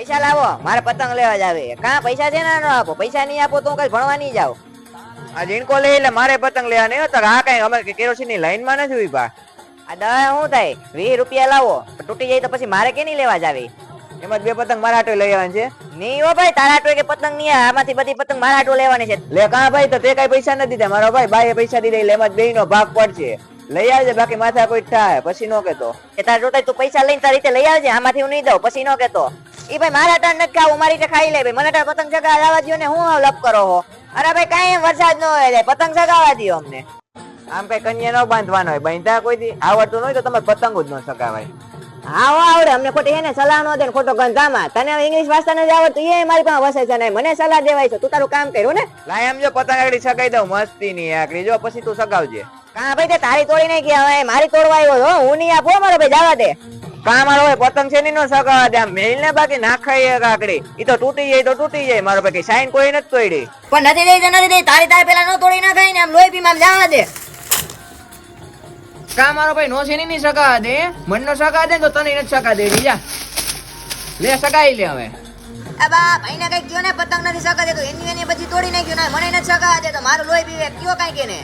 પૈસા લાવો, મારે પતંગ લેવા જ આવે. કાં પૈસા છે ને આપો, પૈસા નહીં આપો તો હું કઈ ભણવા નહીં જાઉં. આ જીણકો લે એટલે મારે પતંગ લેવા નહીં તો આ કઈ અમે કેરોસીન ની લાઈન માં નથી ઉભા. આ દવા શું થાય, 20 રૂપિયા લાવો, તૂટી જાય તો પછી મારે કે નહીં લેવા જ આવી. એમાં બે પતંગ મારા હાટો લઈ આવવાની છે. નહીં હો ભાઈ, તારા હાટુ કે પતંગ નહીં આવે, આમાંથી બધી પતંગ મારા હાટુ લેવાની છે. લે કાં ભાઈ તો તે કઈ પૈસા નથી દીધા, મારો ભાઈ બાએ પૈસા દીધા એટલે એમાં બે નો ભાગ પડશે. લઈ આવજે, બાકી માથા કોઈ થાય પછી નો કેતો. કે તાર જોતા તું પૈસા લઈને તારી રીતે લઈ આવજે, આમાંથી હું નહીં દઉં, પછી નો કેતો. ઈ ભાઈ મારા ટાણ નથી ખાવું, મારી રીતે ખાઈ લે ભાઈ. મને તાર પતંગ ચગાવવા જવા દ્યો ને, હું લપ કરો હો. અરે ભાઈ કાંઈ વરસાદ ન હોય, પતંગ ચગાવવા દ્યો અમને. આમ કઈ કન્યા ન બાંધવાનો હોય, બાંધતા કોઈ દી આવડતું ન હોય તો તમે પતંગ જ ન સકાવાય. હા હો આવડે, અમને ખોટી એને સલાહ ન દે ને ખોટો ગંધામાં. તને ઇંગ્લિશ વાંચતા નથી આવડતું, એ મારી પાસે વસે છે નહીં, મને સલાહ દેવાય છે. તું તારું કામ કર્યું ને. લાય એમ જો પતંગ આગળ સગાઈ દઉં મસ્તી ની આકડી, જો પછી તું સગાવજે. કાં ભાઈ તે તારી તોડી નહીં ગયા, હવે મારી તોડવા આવ્યો છો, હું નહીં આપો મારો ભાઈ, જવા દે. કાં મારો હોય પતંગ છે ની નો સગાવા દે, આમ મેલ ને બાકી નાખાય કાકડી. ઈ તો તૂટી જાય તો તૂટી જાય, મારો ભાઈ સાઈન કોઈ નથી તોડી. પણ નથી દઈ તો નથી દઈ, તારી પેલા ન તોડી નાખાય ને, આમ લોહી પીમાં જવા દે. કા મારો ભાઈ નો છે ની સગા દે, મન નો સગા દે તો તને નથી સગા દે. જા લે સગાઈ લે હવે. આ બા ભાઈને કઈ કયો ને પતંગ નથી સગા દે તો એની પછી તોડી નાખ્યું ને, મને નથી સગા દે તો મારું લોહી પીવે, કયો કઈ કે ને.